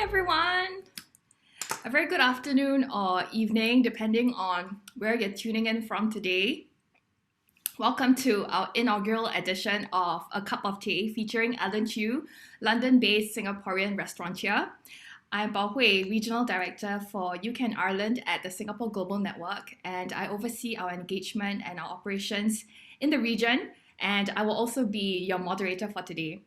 everyone. A very good afternoon or evening, depending on where you're tuning in from today. Welcome to our inaugural edition of A Cup of Teh featuring Alan Chew, London-based Singaporean restaurateur. I'm Bao Hui, Regional Director for UK and Ireland at the Singapore Global Network, and I oversee our engagement and our operations in the region, and I will also be your moderator for today.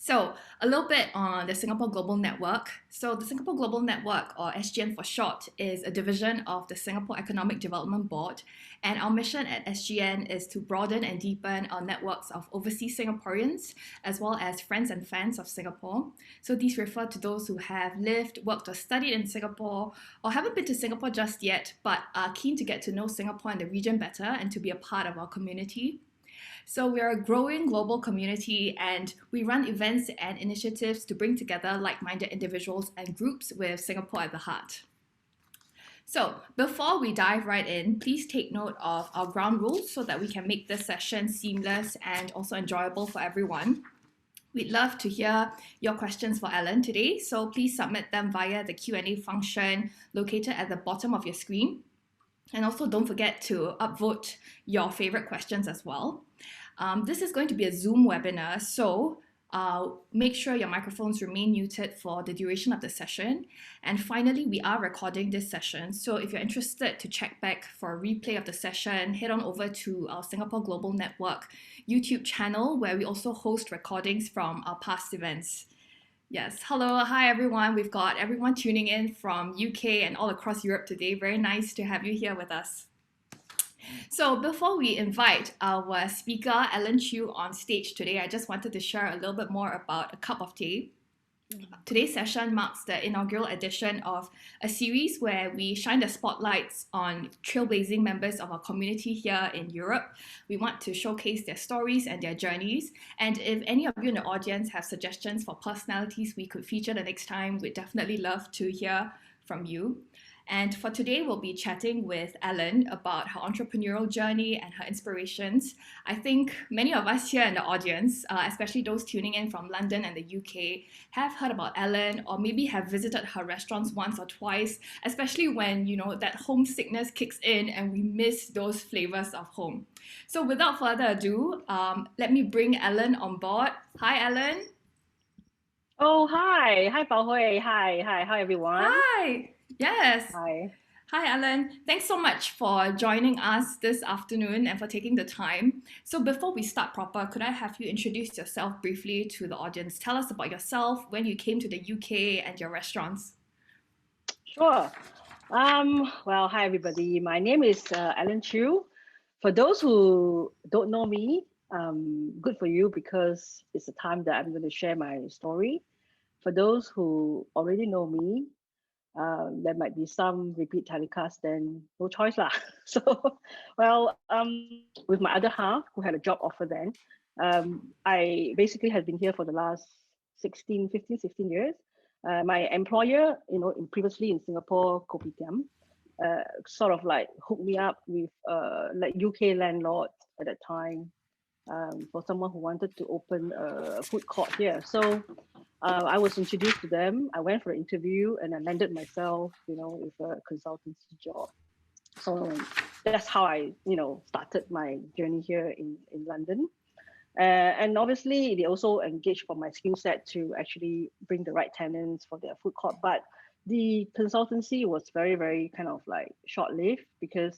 So, a little bit on the Singapore Global Network. So, the Singapore Global Network, or SGN for short, is a division of the Singapore Economic Development Board. And our mission at SGN is to broaden and deepen our networks of overseas Singaporeans, as well as friends and fans of Singapore. So, these refer to those who have lived, worked, or studied in Singapore, or haven't been to Singapore just yet, but are keen to get to know Singapore and the region better and to be a part of our community. So we are a growing global community and we run events and initiatives to bring together like-minded individuals and groups with Singapore at the heart. So before we dive right in, please take note of our ground rules so that we can make this session seamless and also enjoyable for everyone. We'd love to hear your questions for Alan today, so please submit them via the Q&A function located at the bottom of your screen. And also don't forget to upvote your favorite questions as well. This is going to be a Zoom webinar, so make sure your microphones remain muted for the duration of the session. And finally, we are recording this session, so if you're interested to check back for a replay of the session, head on over to our Singapore Global Network YouTube channel, where we also host recordings from our past events. Yes, hello, hi everyone. We've got everyone tuning in from UK and all across Europe today. Very nice to have you here with us. So before we invite our speaker, Alan Chew, on stage today, I just wanted to share a little bit more about A Cup of Teh. Today's session marks the inaugural edition of a series where we shine the spotlights on trailblazing members of our community here in Europe. We want to showcase their stories and their journeys. And if any of you in the audience have suggestions for personalities we could feature the next time, we'd definitely love to hear from you. And for today, we'll be chatting with Ellen about her entrepreneurial journey and her inspirations. I think many of us here in the audience, especially those tuning in from London and the UK, have heard about Ellen or maybe have visited her restaurants once or twice, especially when, that homesickness kicks in and we miss those flavors of home. So without further ado, let me bring Ellen on board. Hi, Ellen. Oh, hi. Hi, Bao Hui. Hi, everyone. Hi. Yes. Hi. Hi, Alan. Thanks so much for joining us this afternoon and for taking the time. So before we start proper, could I have you introduce yourself briefly to the audience? Tell us about yourself, when you came to the UK and your restaurants. Sure. Well, hi, everybody. My name is Alan Chew. For those who don't know me, good for you because it's the time that I'm going to share my story. For those who already know me, there might be some repeat telecast, then no choice lah. So, with my other half who had a job offer then, I basically have been here for the last 15, 16 years. My employer, previously in Singapore, Kopitiam, sort of like hooked me up with like UK landlord at that time for someone who wanted to open a food court here. So I was introduced to them. I went for an interview and I landed myself, with a consultancy job. So that's how I, started my journey here in London. And obviously, they also engaged for my skill set to actually bring the right tenants for their food court. But the consultancy was very, very kind of like short-lived because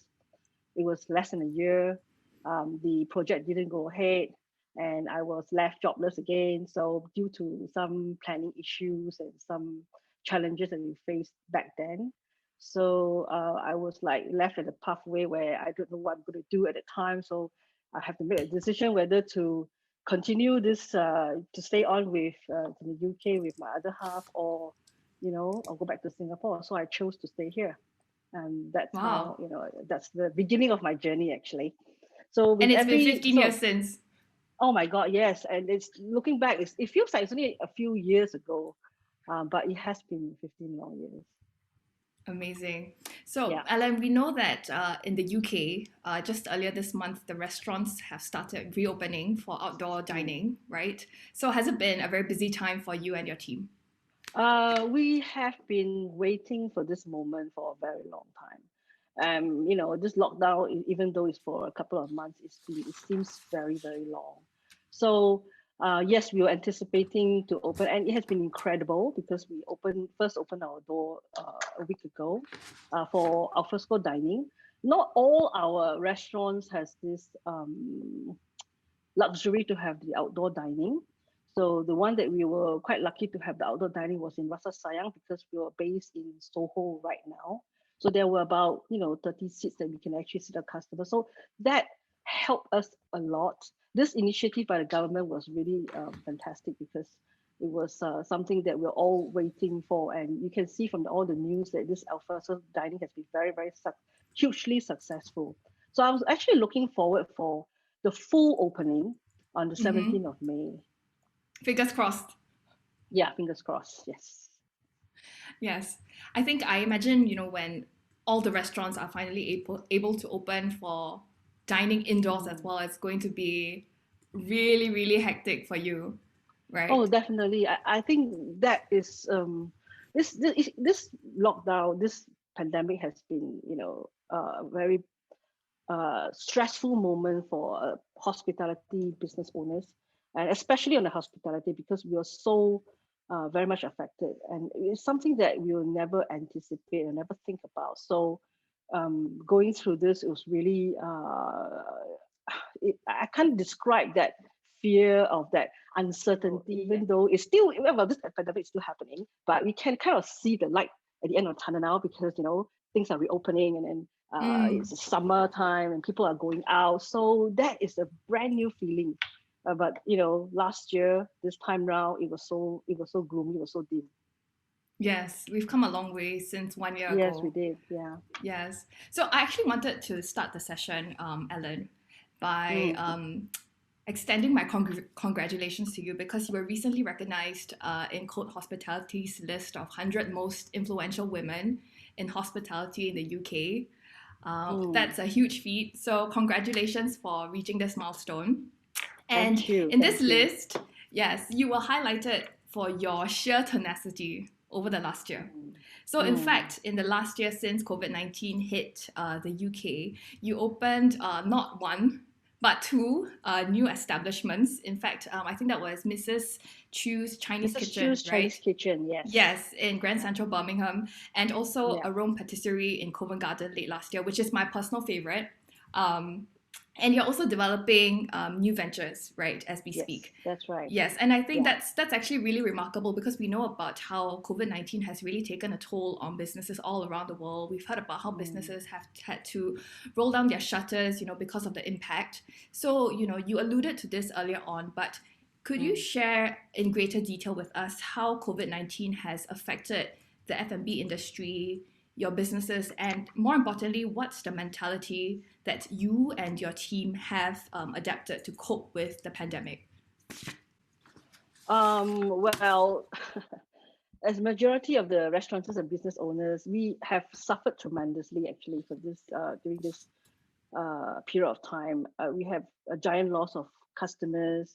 it was less than a year. The project didn't go ahead and I was left jobless again. So due to some planning issues and some challenges that we faced back then. So I was like left at a pathway where I don't know what I'm going to do at the time. So I have to make a decision whether to continue this, to stay on with the UK with my other half or, I'll go back to Singapore. So I chose to stay here. And that's how, that's the beginning of my journey actually. So and it's been 15 years since. Oh my God, yes. And it's looking back, it feels like it's only a few years ago, but it has been 15 long years. Amazing. So, Alan, we know that in the UK, just earlier this month, the restaurants have started reopening for outdoor dining, right? So has it been a very busy time for you and your team? We have been waiting for this moment for a very long time. This lockdown, even though it's for a couple of months, it seems very, very long. So, yes, we were anticipating to open, and it has been incredible because we first opened our door a week ago for alfresco dining. Not all our restaurants has this luxury to have the outdoor dining. So the one that we were quite lucky to have the outdoor dining was in Rasa Sayang because we were based in Soho right now. So there were about 30 seats that we can actually sit our customers. So that helped us a lot. This initiative by the government was really fantastic because it was something that we're all waiting for, and you can see from all the news that this alfresco dining has been very, very hugely successful. So I was actually looking forward for the full opening on the Mm-hmm. 17th of May. Fingers crossed. Yeah, fingers crossed. Yes. Yes. I think I imagine, when all the restaurants are finally able to open for dining indoors as Mm. well, it's going to be really, really hectic for you, Oh, right? definitely. I think that is this lockdown, this pandemic has been, a very stressful moment for hospitality business owners, and especially on the hospitality because we are so very much affected, and it's something that we will never anticipate and never think about. So, going through this, it was really I can't describe that fear of that uncertainty, even though it's still well, this pandemic is still happening, but we can kind of see the light at the end of the tunnel now because things are reopening, and then Mm. it's summertime and people are going out. So that is a brand new feeling. But last year, this time round, it was so gloomy, it was so dim. Yes, we've come a long way since 1 year Yes, we ago. did. Yeah. Yes. So I actually wanted to start the session, Ellen, by Mm. extending my congratulations to you because you were recently recognized in Code Hospitality's list of 100 most influential women in hospitality in the UK. Mm. That's a huge feat. So, congratulations for reaching this milestone. And Thank you. in this Thank you. list, yes, you were highlighted for your sheer tenacity over the last year. Mm. So, in Mm. fact, in the last year since COVID-19 hit the UK, you opened not one, but two new establishments. In fact, I think that was Mrs. Chu's Chinese Mrs. Kitchen, Chu's Chinese right? Kitchen. Yes. Yes, in Grand Central Birmingham, and also Yeah. Arome Patisserie in Covent Garden late last year, which is my personal favorite. Um, and you're also developing new ventures, right, as we Yes. speak. That's right. Yes, and I think Yeah. that's actually really remarkable because we know about how COVID-19 has really taken a toll on businesses all around the world. We've heard about how Mm. businesses have had to roll down their shutters, because of the impact. So, you alluded to this earlier on, but could you Mm. share in greater detail with us how COVID-19 has affected the F&B industry, your businesses, and more importantly, what's the mentality that you and your team have adapted to cope with the pandemic? Well, as majority of the restaurateurs and business owners, we have suffered tremendously actually for this during this period of time. We have a giant loss of customers.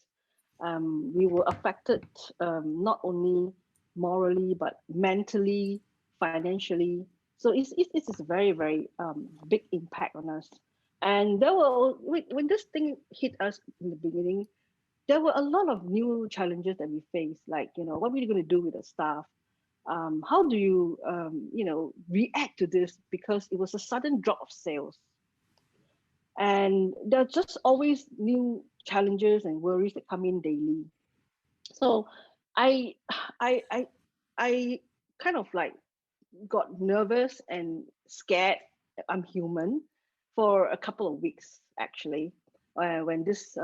We were affected not only morally but mentally, financially. So it's a very very big impact on us. And there were when this thing hit us in the beginning, there were a lot of new challenges that we faced. Like what are we going to do with the staff? How do you react to this because it was a sudden drop of sales, and there are just always new challenges and worries that come in daily. So I I I I kind of like got nervous and scared. I'm human for a couple of weeks actually when this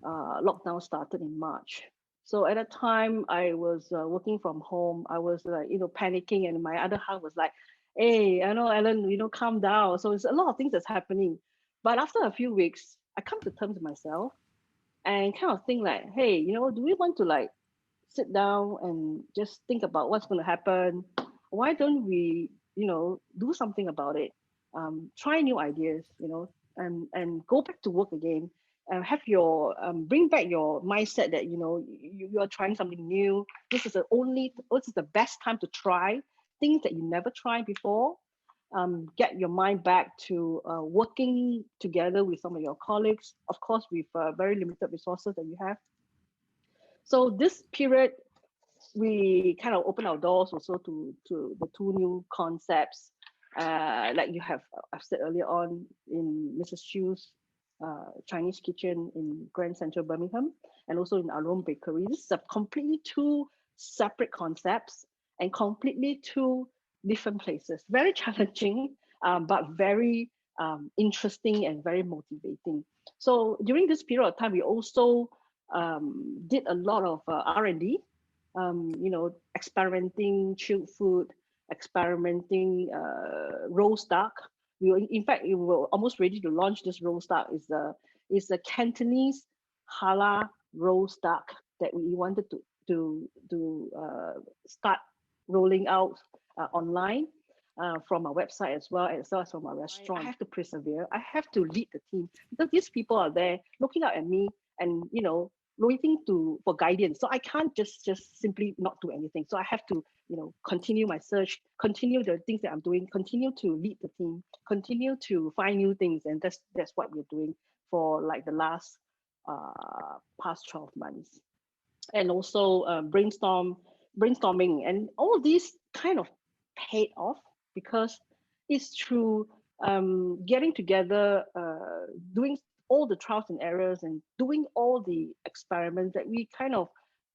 lockdown started in March. So at that time, I was working from home. I was like, panicking, and my other half was like, "Hey, I know, Ellen, calm down." So it's a lot of things that's happening. But after a few weeks, I come to terms with myself and kind of think like, "Hey, do we want to like sit down and just think about what's going to happen? Why don't we, do something about it? Try new ideas, and go back to work again." have your bring back your mindset that you are trying something new. This is the best time to try things that you never tried before. Get your mind back to working together with some of your colleagues, of course, with very limited resources that you have. So this period, we kind of open our doors also to the two new concepts, like I've said earlier on, in Mrs. Chu's Chinese kitchen in Grand Central Birmingham, and also in Arome Bakery. This is a completely two separate concepts and completely two different places. Very challenging, but very interesting and very motivating. So during this period of time, we also did a lot of R&D, experimenting chilled food, experimenting roast duck. In fact, we were almost ready to launch this roast duck. Is a Cantonese halal roast duck that we wanted to start rolling out online from our website as well as from our restaurant. I have to persevere. I have to lead the team because these people are there looking out at me and waiting for guidance. So I can't just simply not do anything. So I have to continue my search, continue the things that I'm doing, continue to lead the team, continue to find new things, and that's what we're doing for like the last past 12 months. And also brainstorming, and all these kind of paid off because it's through getting together, doing all the trials and errors and doing all the experiments that we kind of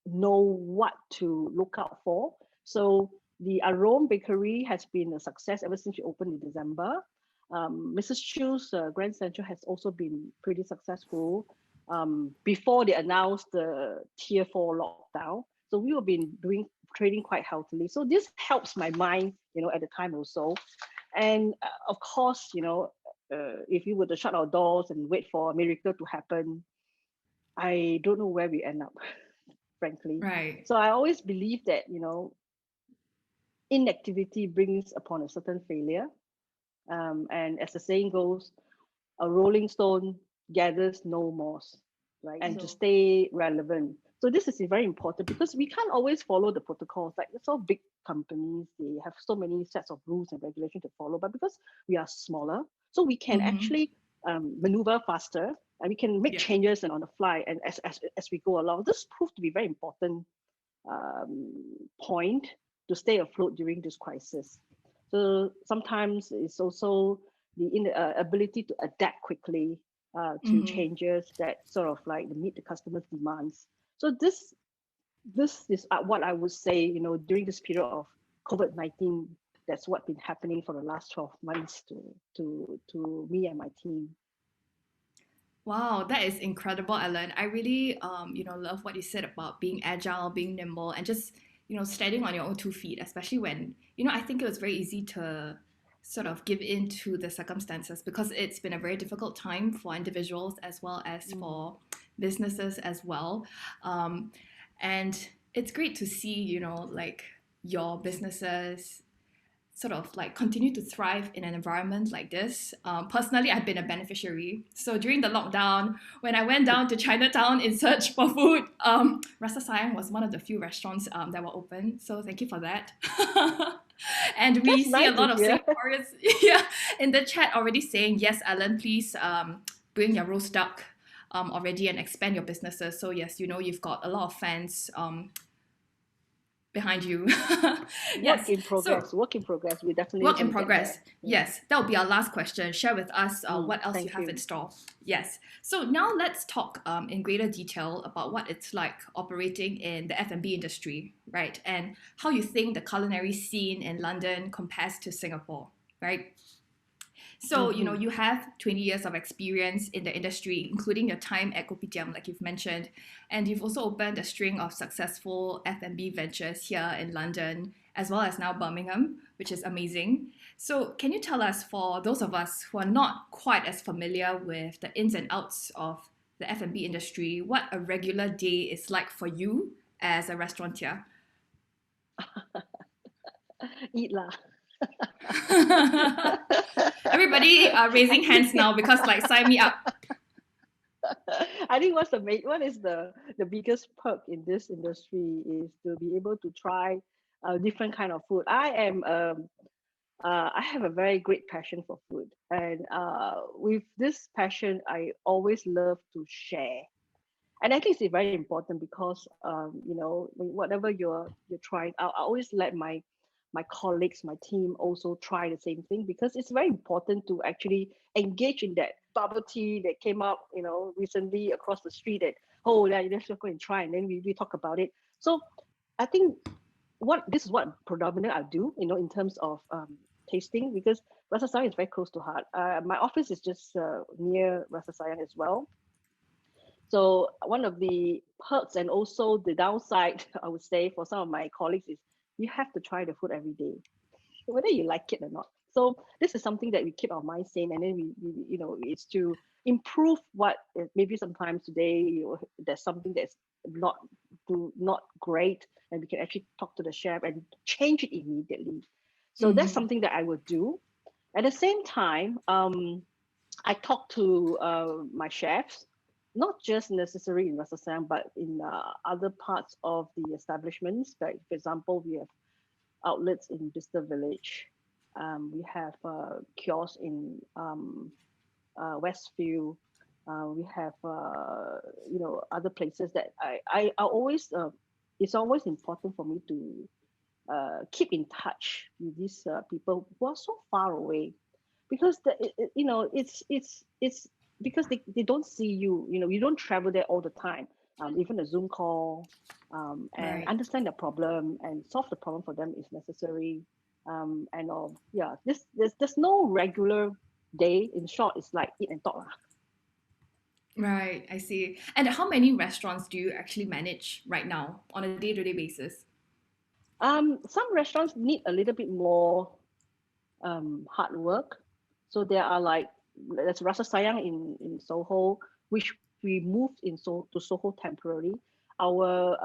know what to look out for. So the Arome Bakery has been a success ever since we opened in December. Mrs. Chu's Grand Central has also been pretty successful before they announced the Tier 4 lockdown. So we have been trading quite healthily. So this helps my mind, at the time also. And of course, if you were to shut our doors and wait for a miracle to happen, I don't know where we end up, frankly. Right. So I always believe that, inactivity brings upon a certain failure. And as the saying goes, a rolling stone gathers no moss, right? And to stay relevant. So this is very important because we can't always follow the protocols. Like it's all big companies, they have so many sets of rules and regulations to follow. But because we are smaller, so we can actually maneuver faster and we can make changes and on the fly. And as we go along, this proved to be very important point to stay afloat during this crisis. So sometimes it's also the ability to adapt quickly to changes that sort of like meet the customer's demands. So this is what I would say, during this period of COVID-19, that's what's been happening for the last 12 months to me and my team. Wow, that is incredible, Ellen. I really, love what you said about being agile, being nimble, and just, standing on your own 2 feet, especially when, I think it was very easy to sort of give in to the circumstances because it's been a very difficult time for individuals as well as for businesses as well. And it's great to see, like your businesses sort of like continue to thrive in an environment like this. Personally, I've been a beneficiary. So during the lockdown, when I went down to Chinatown in search for food, Rasa Sayang was one of the few restaurants that were open. So thank you for that. And we see a lot of Singaporeans in the chat already saying, yes, Ellen, please bring your roast duck already and expand your businesses. So yes, you've got a lot of fans behind you. Yes. Work in progress. We definitely work in progress. Yes, that will be our last question. Share with us what else you have in store. Yes. So now let's talk in greater detail about what it's like operating in the F&B industry, right? And how you think the culinary scene in London compares to Singapore, right? So, you have 20 years of experience in the industry, including your time at Kopitiam, like you've mentioned. And you've also opened a string of successful F&B ventures here in London, as well as now Birmingham, which is amazing. So can you tell us, for those of us who are not quite as familiar with the ins and outs of the F&B industry, what a regular day is like for you as a restaurateur? Eat lah. Everybody are raising hands now because sign me up. I think what is the biggest perk in this industry is to be able to try different kind of food. I have a very great passion for food, and with this passion, I always love to share. And I think it's very important because whatever you're trying, I always let my colleagues, my team also try the same thing, because it's very important to actually engage in that bubble tea that came up, recently across the street. That, oh yeah, let's just go and try, and then we talk about it. So I think what this is what predominantly I do, in terms of tasting, because Rasa Sayang is very close to heart. My office is just near Rasa Sayang as well. So one of the perks and also the downside, I would say, for some of my colleagues is you have to try the food every day, whether you like it or not. So this is something that we keep our mind sane, and then it's to improve what maybe sometimes today there's something that's not not great, and we can actually talk to the chef and change it immediately. So that's Mm-hmm. something that I would do. At the same time, I talk to my chefs, not just necessarily in Rasa Sayang, but in other parts of the establishments. Like, for example, we have outlets in Bicester Village. We have kiosks in Westfield. We have other places that I always it's always important for me to keep in touch with these people who are so far away, because it's because they don't see you, you don't travel there all the time. Even a Zoom call, and Right. understand the problem and solve the problem for them is necessary. And all, yeah, there's no regular day. In short, it's like eat and talk lah. Right, I see. And how many restaurants do you actually manage right now on a day-to-day basis? Some restaurants need a little bit more hard work. So there are like, there's Rasa Sayang in Soho, which we moved to Soho temporarily. Our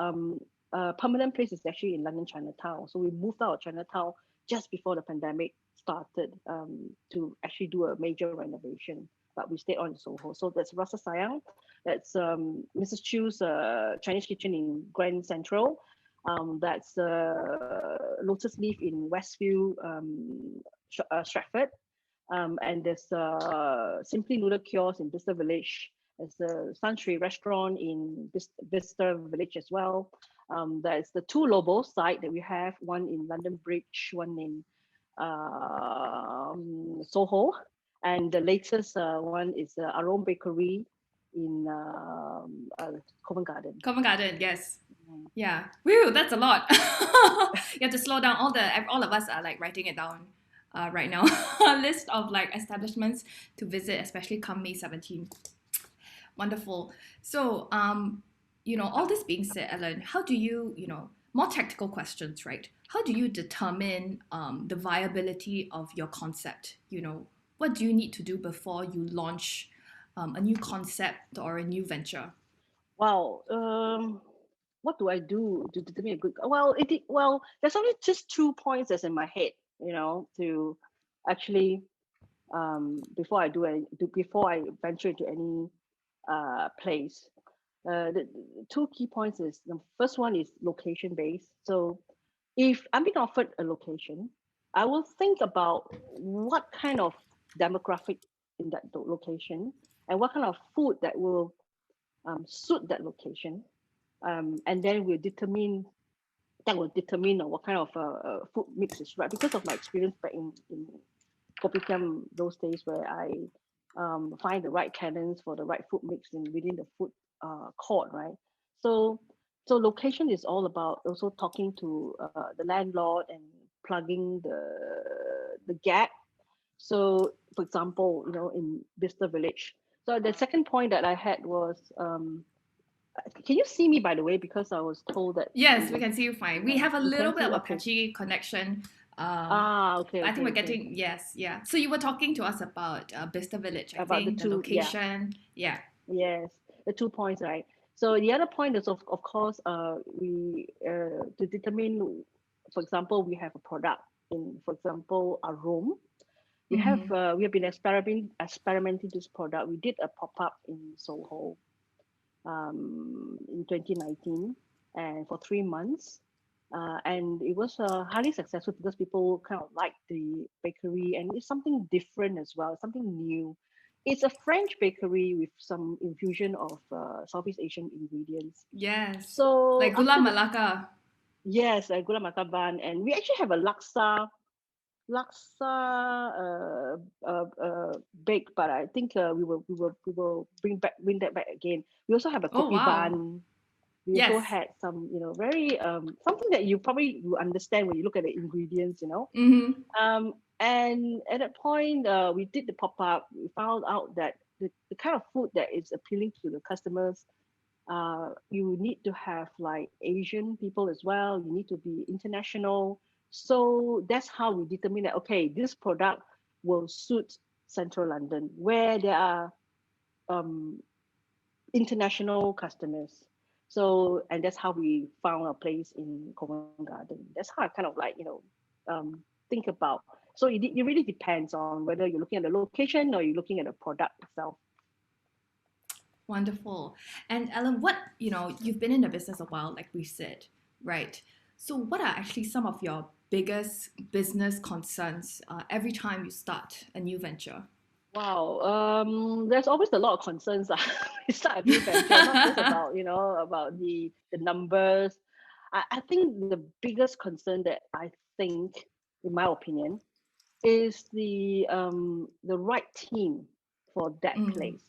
permanent place is actually in London Chinatown. So we moved out of Chinatown just before the pandemic started, to actually do a major renovation. But we stayed on in Soho. So that's Rasa Sayang. That's Mrs. Chu's Chinese kitchen in Grand Central. That's Lotus Leaf in Westfield, Stratford. And there's Simply Noodle Kiosk in Bicester Village. There's the Shan Shui restaurant in Bicester Village as well. There's the two Lobos site that we have, one in London Bridge, one in Soho. And the latest one is Arome Bakery in Covent Garden. Covent Garden, yes. Mm. Yeah. Whew, that's a lot. You have to slow down. All of us are like writing it down right now. A list of like establishments to visit, especially come May 17th. Wonderful. So, all this being said, Ellen, how do you, more tactical questions, right? How do you determine the viability of your concept? What do you need to do before you launch a new concept or a new venture? Wow. What do I do to determine a good? Well, there's only just 2 points that's in my head, to actually before I venture into any place. The two key points is, the first one is location based. So if I'm being offered a location, I will think about what kind of demographic in that location, and what kind of food that will suit that location, and then will determine what kind of food mix is right. Because of my experience back in Kopitiam those days, where I find the right cadence for the right food mix within the food court, right? So so location is all about also talking to the landlord and plugging the gap. So for example, in Bicester Village. So the second point that I had was, can you see me, by the way? Because I was told that Yes, we can see you fine. We have a you little can bit see. of a Okay. patchy connection. Okay, I think okay, we're okay. getting, yes, yeah. So you were talking to us about Bicester Village, I About the think, the two, yeah, location. Yeah. yes, the 2 points, right? So the other point is, of course, we to determine, for example, we have a product in, for example, Arome. Mm-hmm. We have been experimenting this product. We did a pop up in Soho. in 2019, and for 3 months. And it was highly successful because people kind of liked the bakery, and it's something different as well, something new. It's a French bakery with some infusion of Southeast Asian ingredients. Yes. So Like Gula after the Melaka. yes, gula melaka bun, and we actually have a laksa bake, but I think we will bring that back again. We also have a Oh, kopi wow. bun. We also Yes. had some, very something that you probably will understand when you look at the ingredients, Mm-hmm. And at that point, we did the pop up. We found out that the kind of food that is appealing to the customers, you need to have like Asian people as well. You need to be international. So that's how we determine that, okay, this product will suit Central London, where there are um, international customers. So, and that's how we found a place in Covent Garden. That's how I kind of like, think about. So it really depends on whether you're looking at the location or you're looking at the product itself. Wonderful. And Ellen, what, you've been in the business a while, like we said, right? So, what are actually some of your biggest business concerns every time you start a new venture? Wow, there's always a lot of concerns. We start a new venture, not just about about the numbers. I think the biggest concern that I think, in my opinion, is the right team for that Mm, place.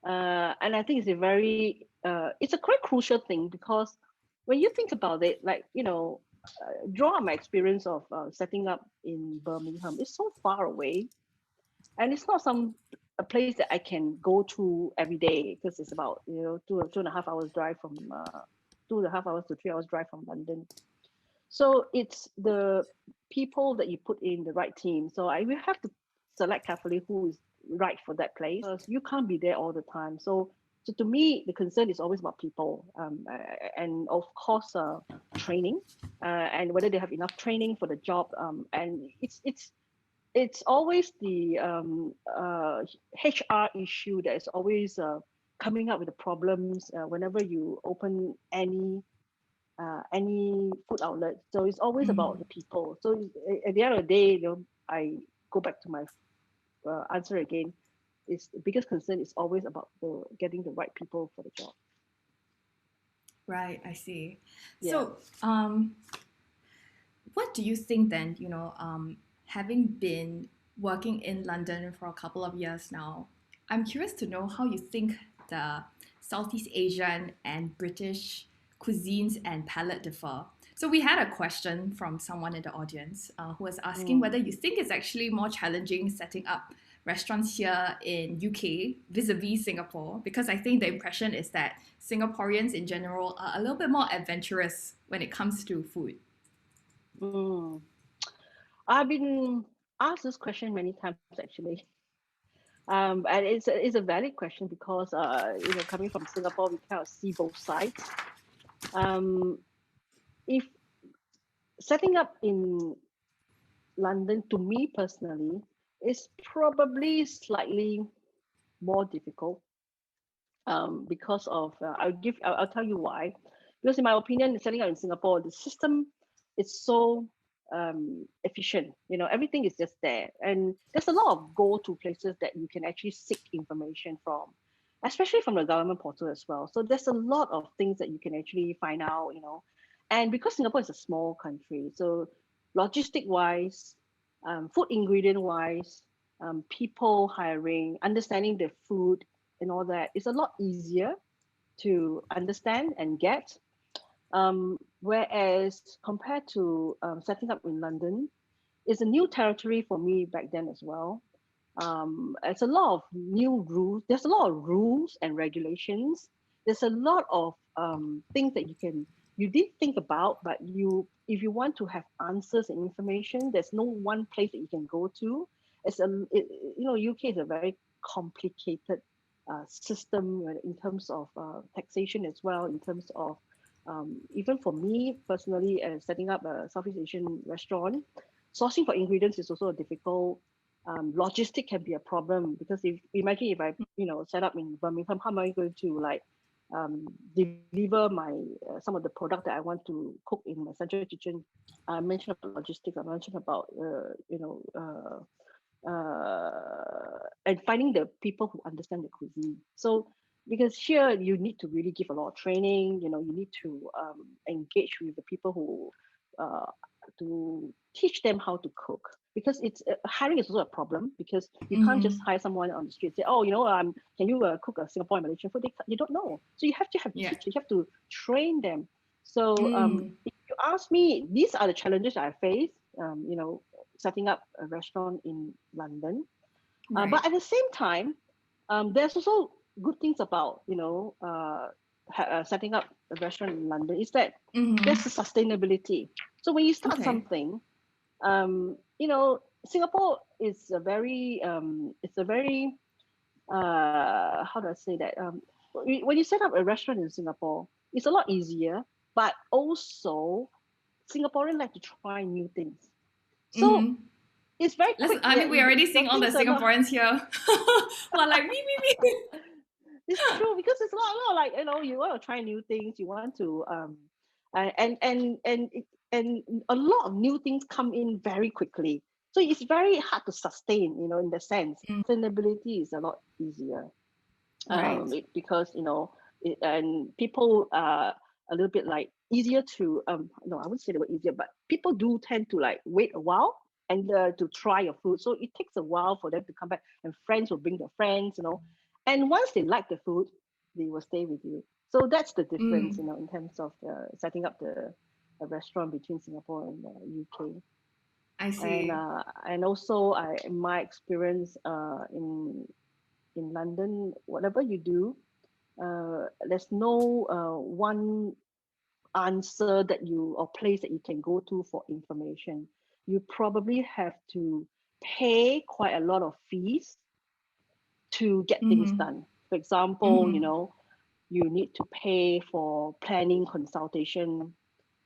And I think it's a quite crucial thing because when you think about it, like draw on my experience of setting up in Birmingham, it's so far away, and it's not a place that I can go to every day because it's about 2.5 hours drive from 2.5 hours to 3 hours drive from London. So it's the people that you put in the right team. So I will have to select carefully who is right for that place. You can't be there all the time. So to me, the concern is always about people, and of course, training, and whether they have enough training for the job. And it's always the HR issue that is always coming up with the problems whenever you open any food outlet. So it's always about mm, the people. So at the end of the day, I go back to my answer again. Is the biggest concern is always about the getting the right people for the job. right, I see. Yeah. So, what do you think then, having been working in London for a couple of years now, I'm curious to know how you think the Southeast Asian and British cuisines and palate differ. So we had a question from someone in the audience who was asking Mm. whether you think it's actually more challenging setting up restaurants here in UK vis-a-vis Singapore, because I think the impression is that Singaporeans in general are a little bit more adventurous when it comes to food. Mm. I've been asked this question many times actually. And it's a valid question because coming from Singapore, we kind of see both sides. Um, if setting up in London, to me personally, is probably slightly more difficult, because of I'll tell you why. Because in my opinion, setting up in Singapore, the system is so efficient. Everything is just there, and there's a lot of go-to places that you can actually seek information from, especially from the government portal as well. So there's a lot of things that you can actually find out. And because Singapore is a small country, so logistic wise, food ingredient wise, people hiring, understanding the food and all that is a lot easier to understand and get. Whereas compared to setting up in London, it's a new territory for me back then as well. It's a lot of new rules. There's a lot of rules and regulations. There's a lot of things that you did think about, but if you want to have answers and information, there's no one place that you can go to. UK is a very complicated system in terms of taxation as well, in terms of even for me personally, setting up a Southeast Asian restaurant, sourcing for ingredients is also a difficult. Logistic can be a problem because if imagine if I set up in Birmingham, how am I going to like deliver my some of the product that I want to cook in my central kitchen. I mentioned about logistics. I mentioned about and finding the people who understand the cuisine. So because here you need to really give a lot of training. You need to engage with the people who uh, to teach them how to cook. Because it's hiring is also a problem because you can't just hire someone on the street and say, oh, can you cook a Singapore and Malaysian food? You don't know, so you have to have Yeah. teachers. You have to train them. So Mm. if you ask me, these are the challenges I face. Setting up a restaurant in London, Right. but at the same time, there's also good things about setting up a restaurant in London. Is that there's a sustainability. So when you start Okay. something, Singapore is a very how do I say that? When you set up a restaurant in Singapore, it's a lot easier, but also Singaporeans like to try new things. So it's very quick. I mean, we're already seeing all the Singaporeans here. Well, like me. It's true because it's a lot like you want to try new things. You want to and a lot of new things come in very quickly. So it's very hard to sustain. In the sense, sustainability is a lot easier. Right. Because and people are a little bit like easier to no, I wouldn't say the word easier, but people do tend to like wait a while and to try your food. So it takes a while for them to come back, and friends will bring their friends, and once they like the food, they will stay with you. So that's the difference, in terms of setting up a restaurant between Singapore and the UK. I see. And also my experience in London, whatever you do, there's no one answer that you or place that you can go to for information. You probably have to pay quite a lot of fees to get things done. For example, you need to pay for planning consultation.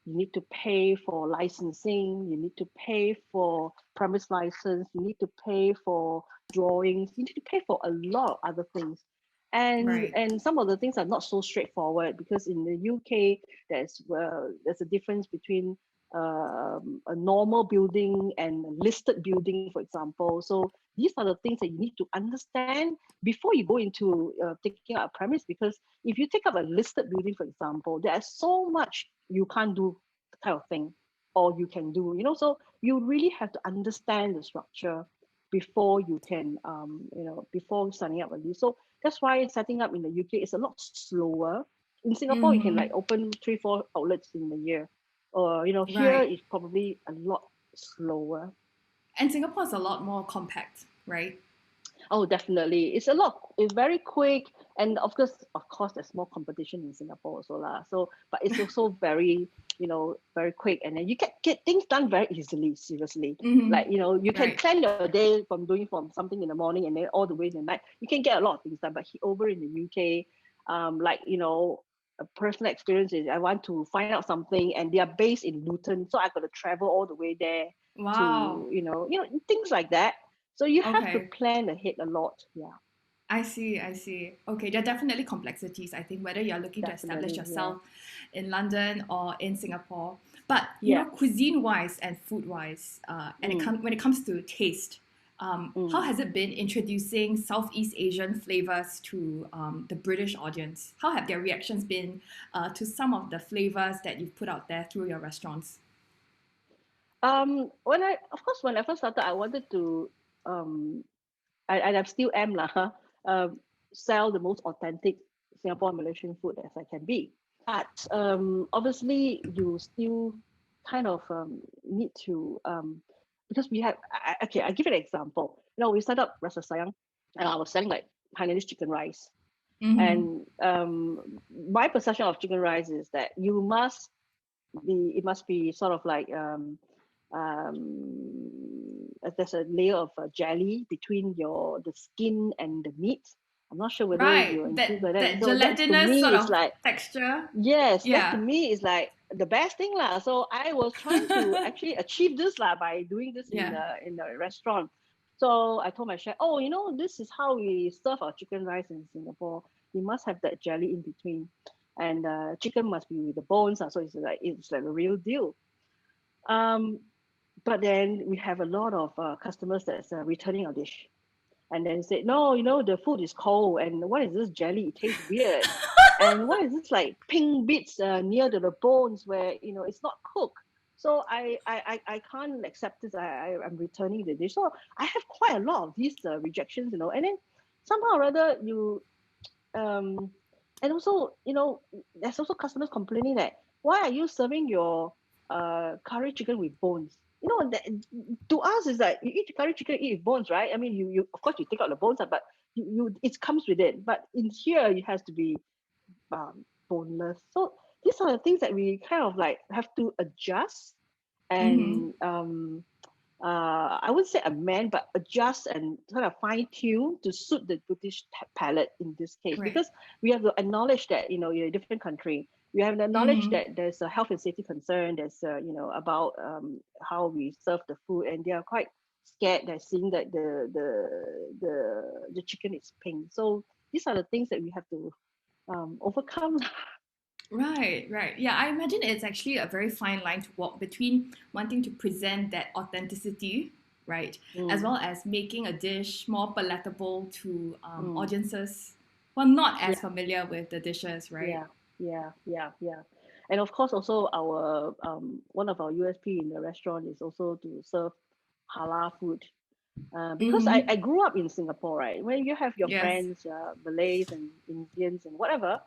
You need to pay for licensing. You need to pay for premise license. You need to pay for drawings. You need to pay for a lot of other things. And some of the things are not so straightforward because in the UK there's a difference between a normal building and a listed building, for example. So these are the things that you need to understand before you go into taking up a premise. Because if you take up a listed building, for example, there's so much you can't do kind of thing, or you can do. So you really have to understand the structure before you can, before signing up a lease. So that's why setting up in the UK is a lot slower. In Singapore, you can like open 3-4 outlets in a year. Or here it's probably a lot slower. And Singapore is a lot more compact, right? Oh, definitely. It's very quick. And of course, there's more competition in Singapore also lah. So, but it's also very, very quick. And then you can get things done very easily, seriously. Like, you can plan your day from something in the morning and then all the way to the night. You can get a lot of things done. But over in the UK, a personal experience is I want to find out something and they are based in Luton. So I got to travel all the way there to, things like that. So you have to plan ahead a lot. Yeah. I see. Okay, there are definitely complexities, I think, whether you're looking to establish yourself in London or in Singapore. But, cuisine-wise and food-wise, when it comes to taste, how has it been introducing Southeast Asian flavors to the British audience? How have their reactions been to some of the flavors that you've put out there through your restaurants? When I first started, I wanted to I still am sell the most authentic Singapore and Malaysian food as I can be. But obviously, you still kind of need to because we have. I give you an example. We set up Rasa Sayang, and I was selling like Hainanese chicken rice. And my perception of chicken rice is that it must be sort of like there's a layer of jelly between the skin and the meat. I'm not sure whether you're into that. That So gelatinous sort of like texture. Yes, that to me is like the best thing lah. So I was trying to actually achieve this by doing this in the restaurant. So I told my chef, this is how we serve our chicken rice in Singapore. you must have that jelly in between, and chicken must be with the bones. So it's like a real deal. Um, but then we have a lot of customers that's returning our dish, and then say, no, the food is cold, and what is this jelly? It tastes weird, and what is this like pink bits near to the bones where it's not cooked. So I can't accept this. I'm returning the dish. So I have quite a lot of these rejections, and then somehow or other um and also there's also customers complaining that why are you serving your curry chicken with bones. That to us is that you eat curry chicken, eat with bones, right? I mean, you of course you take out the bones, but it comes with it. But in here it has to be boneless. So these are the things that we kind of like have to adjust Mm-hmm. and I wouldn't say amend, but adjust and kind of fine tune to suit the British palate in this case, Right. because we have to acknowledge that you're a different country. We have to acknowledge Mm-hmm. that there's a health and safety concern. There's about how we serve the food, and they are quite scared. They're seeing that the chicken is pink. So these are the things that we have to overcome. Right, right. Yeah, I imagine it's actually a very fine line to walk between wanting to present that authenticity, right, as Mm, well as making a dish more palatable to mm. audiences who are not as Yeah, familiar with the dishes, right? yeah, yeah. And of course, also our one of our USP in the restaurant is also to serve halal food. Because I Mm-hmm. grew up in Singapore, right? When you have your Yes. friends, Malays and Indians and whatever,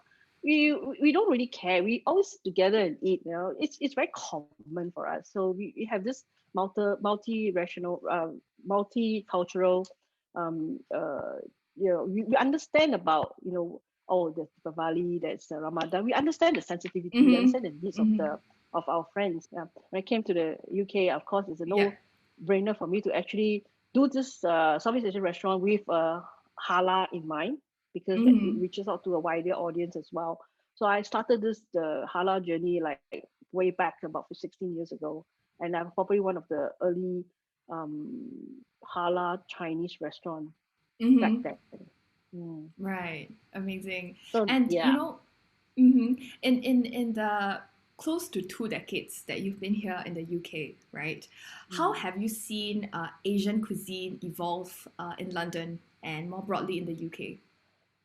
we don't really care. We always sit together and eat. It's very common for us. So we have this multi-rational, multicultural, we understand about oh, there's Diwali, there's Ramadan. We understand the sensitivity. We Mm-hmm. understand the needs of Mm-hmm. the of our friends. Yeah. When I came to the UK, of course, it's a Yeah. no-brainer for me to actually do this Southeast Asian restaurant with halal in mind, because that it Mm-hmm. reaches out to a wider audience as well. So I started the halal journey like way back about 16 years ago, and I'm probably one of the early um, halal Chinese restaurant back Mm-hmm. then. Mm. Right. Amazing. So And yeah. in the close to 2 decades that you've been here in the UK, right? How Mm. have you seen Asian cuisine evolve in London and more broadly in the UK?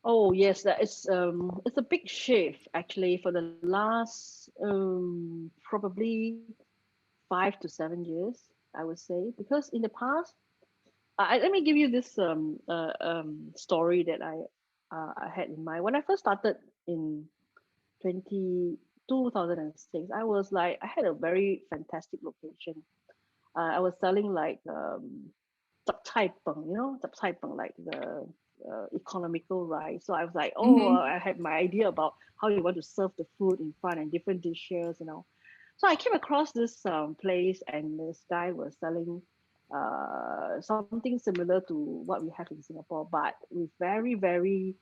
Oh yes, that is it's a big shift actually for the last probably 5 to 7 years, I would say, because in the past, let me give you this story that I had in mind when I first started in 20 2006. I was like, I had a very fantastic location. I was selling like zap cai peng, zap cai peng, like the economical rice. So I was like, oh, Mm-hmm. I had my idea about how you want to serve the food in front and different dishes. So I came across this place, and this guy was selling something similar to what we have in Singapore, but with very, very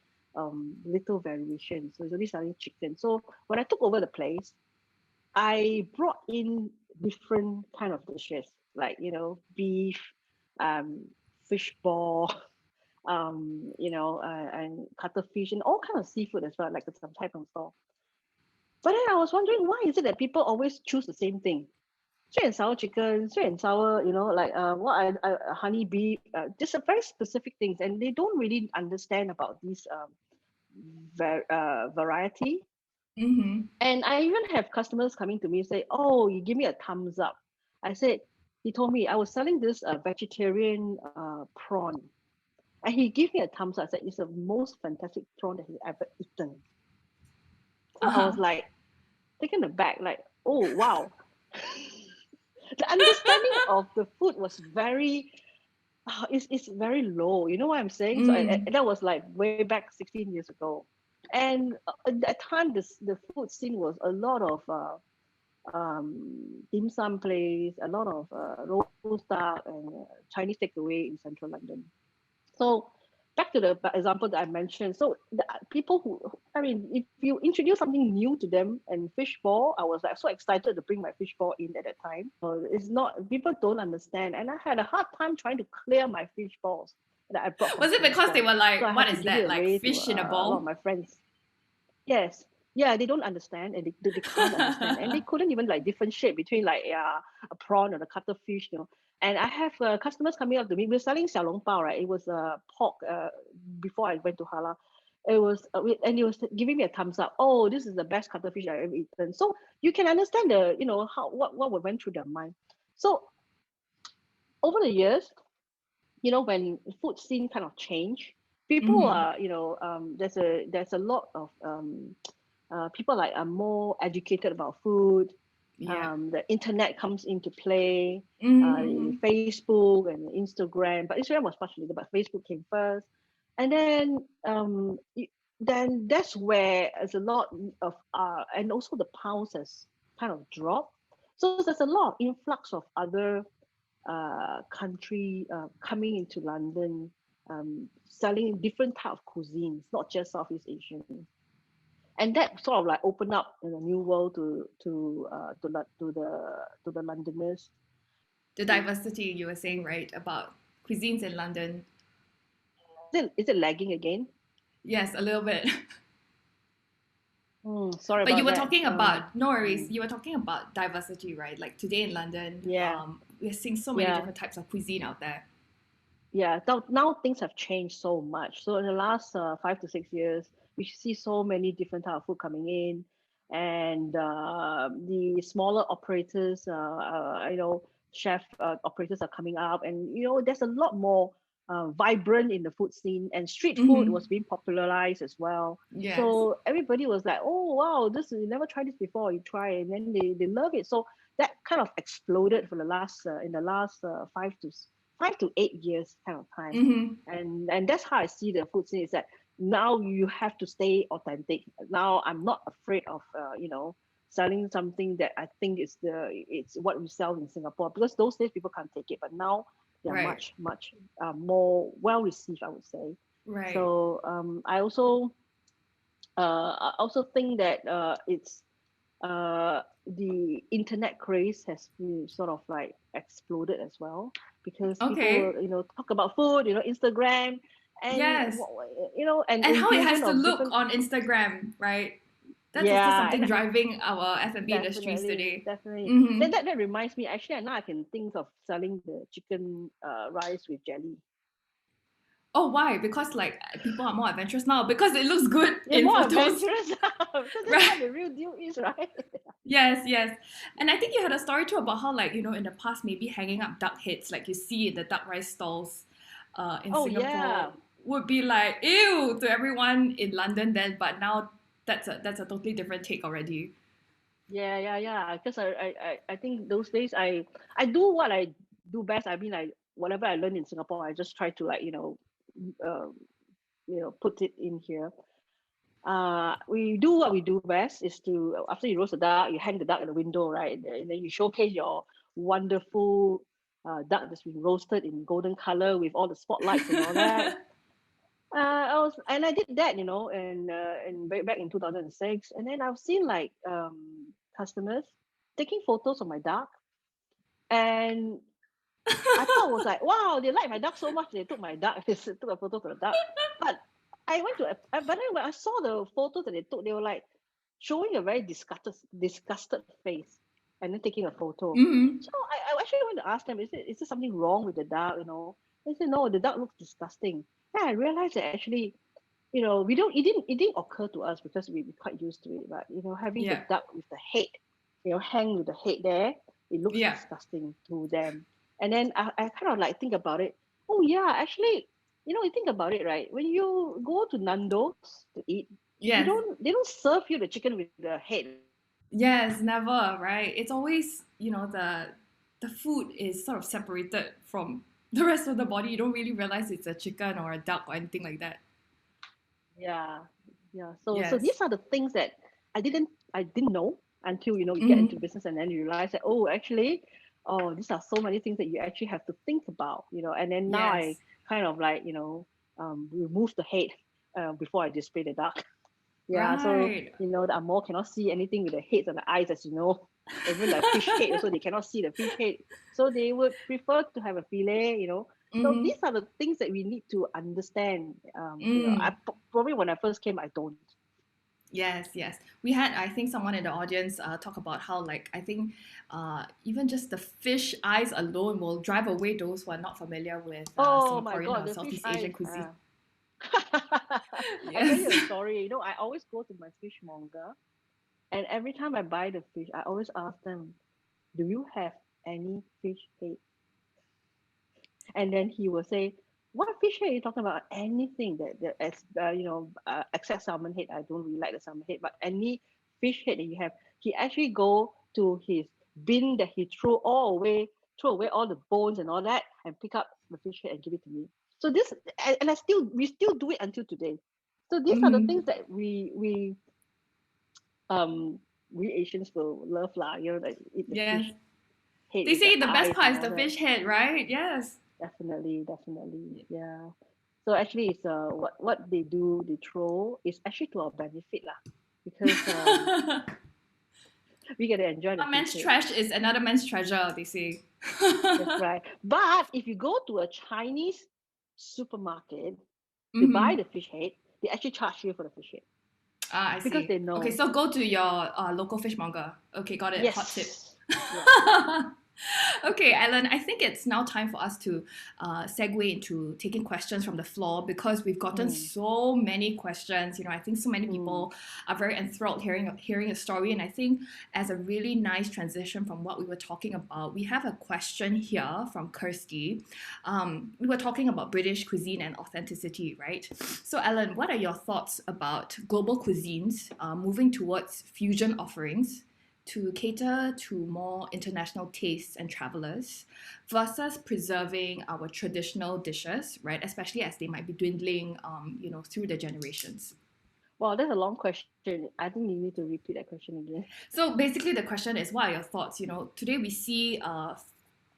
little variation. So he's only selling chicken. So when I took over the place, I brought in different kind of dishes, like beef, um, fish ball, and cuttlefish, and all kind of seafood as well, like some type of stall. But then I was wondering, why is it that people always choose the same thing? Sweet and sour chicken, sweet and sour, like honey beef, just a very specific things, and they don't really understand about these variety. Mm-hmm. And I even have customers coming to me and say, "Oh, you give me a thumbs up." I said, he told me I was selling this vegetarian prawn, and he gave me a thumbs up. I said, "It's the most fantastic prawn that he ever eaten." So I was Uh-huh. like taken aback, like, "Oh wow." The understanding of the food was very it's very low. You know what I'm saying? So Mm. that was like way back 16 years ago, and at that time the food scene was a lot of dim sum place, a lot of roast duck and Chinese takeaway in central London. So back to the example that I mentioned. So the people I mean, if you introduce something new to them, and fish ball, I was like so excited to bring my fish ball in at that time. It's not, people don't understand, and I had a hard time trying to clear my fish balls. that I brought from Was it because they Singapore. were So I like, had what to is give it that? Like away to fish in a a lot of bowl? my friends. Yes. Yeah, they don't understand and they can't understand. And they couldn't even like differentiate between like a prawn or a cuttlefish, you know. And I have customers coming up to me. We're selling xiao long bao, right? It was pork before I went to halal. It was, and he was giving me a thumbs up. Oh, this is the best cuttlefish I've ever eaten. So you can understand the, you know, how what went through their mind. So over the years, you know, when food scene kind of change, people Mm-hmm. are, you know, there's a lot of people like are more educated about food. Yeah. The internet comes into play, Mm-hmm. Facebook and Instagram, but Instagram was much later, but Facebook came first. And then that's where there's a lot of and also the pounds has kind of dropped. So there's a lot of influx of other country coming into London, selling different type of cuisines, not just Southeast Asian. And that sort of like opened up in a new world to the Londoners. The diversity you were saying, right, about cuisines in London. Is it lagging again? Yes, a little bit. Sorry But you about were that. talking about, no worries, Mm, you were talking about diversity, right? Like today in London, yeah, we're seeing so many yeah, different types of cuisine out there. yeah. Now things have changed so much. So in the last 5 to 6 years, we see so many different type of food coming in, and the smaller operators, you know, chef operators are coming up, and you know, there's a lot more vibrant in the food scene, and street food Mm-hmm. was being popularized as well. Yes. So everybody was like, "Oh wow, this you never tried this before. You try it," and then they love it. So that kind of exploded for the last in the last 5 to 8 years kind of time. Mm-hmm. And that's how I see the food scene is that now you have to stay authentic. Now I'm not afraid of you know, selling something that I think it's what we sell in Singapore, because those days people can't take it, but now they're Right. much more well received, I would say. Right. So I also think that it's the internet craze has been sort of like exploded as well, because people, Okay. you know, talk about food, you know, Instagram, and Yes. you know, and And how it has infusion to of look different. on Instagram, right? That's also Yeah, something and driving our F&B industries definitely, today. definitely. Mm-hmm. That reminds me. Actually, now I can think of selling the chicken rice with jelly. Oh, why? Because like people are more adventurous now because it looks good They're in more photos, adventurous because that's right? what the real deal is, right? Yes, yes. And I think you had a story too about how, like, in the past, maybe hanging up duck heads, like you see in the duck rice stalls in Oh Singapore, yeah, would be like, ew, to everyone in London then, but now that's a totally different take already. yeah. Because I think those days I do what I do best. I mean, like whatever I learned in Singapore, I just try to like uh, put it in here. We do what we do best is to, after you roast the duck, you hang the duck at the window, right? And then you showcase your wonderful duck that's been roasted in golden color with all the spotlights and all that. I did that, and back in 2006, and then I've seen like customers taking photos of my duck, and I thought it was like, wow, they like my duck so much, they took my duck, they took a photo of the duck. But I went to, but then when I saw the photos that they took, they were like showing a very disgusted face, and then taking a photo. Mm-hmm. So I actually went to ask them, is there something wrong with the duck? They said no, the duck looks disgusting. Then I realized that actually, we don't it didn't occur to us because we're quite used to it, but having the Yeah. duck with the head, hang with the head there, it looks Yeah. disgusting to them. And then I kind of like think about it. Oh yeah, actually, you think about it, right? When you go to Nando's to eat, Yes. they don't serve you the chicken with the head, right? Yes, never, right? It's always, the food is sort of separated from the rest of the body. You don't really realize it's a chicken or a duck or anything like that. Yeah, yeah. So Yes. these are the things that I didn't know until you get into Mm-hmm. business, and then you realize that, oh, actually, oh, these are so many things that you actually have to think about, and then now I Yes. kind of like remove the head before I display the duck. Yeah, so Right. the Amor cannot see anything with the heads and the eyes, as you know. Even the fish head also, they cannot see the fish head, so they would prefer to have a fillet, So Mm-hmm. these are the things that we need to understand. Mm. Probably when I first came, I don't. Yes, yes. We had, I think, someone in the audience talk about how, like, I think even just the fish eyes alone will drive away those who are not familiar with Oh my Singaporean God, or the fish Southeast eyes. Asian cuisine. I tell Yes. you a story. I always go to my fishmonger, and every time I buy the fish, I always ask them, "Do you have any fish head?" And then he will say, "What fish head are you talking about? Anything except salmon head. I don't really like the salmon head, but any fish head that you have." He actually go to his bin that he throw away all the bones and all that, and pick up the fish head and give it to me. So this, and we still do it until today. So these are the Hmm. things that um we Asians will love lah. Like eat the Yes. fish head They with the say the best eyes and part is all the that. fish head, right? Yes. Definitely, definitely, yeah. So actually, it's what they do, they throw is actually to our benefit lah, because we get to enjoy the One fish man's head. trash is another man's treasure, they say. That's right. But if you go to a Chinese supermarket to buy Mm-hmm. the fish head, they actually charge you for the fish head Ah, I because see. they Okay, know. so go to your local fishmonger. Okay, got it. Hot tip. Yes. Yeah. Okay, Ellen, I think it's now time for us to segue into taking questions from the floor because we've gotten Mm, so many questions. I think so many mm, people are very enthralled hearing a story. And I think as a really nice transition from what we were talking about, we have a question here from Kirsty. We were talking about British cuisine and authenticity, right? So, Ellen, what are your thoughts about global cuisines moving towards fusion offerings to cater to more international tastes and travelers versus preserving our traditional dishes, right? Especially as they might be dwindling, through the generations. Wow, that's a long question. I think you need to repeat that question again. So basically, the question is, what are your thoughts? Today we see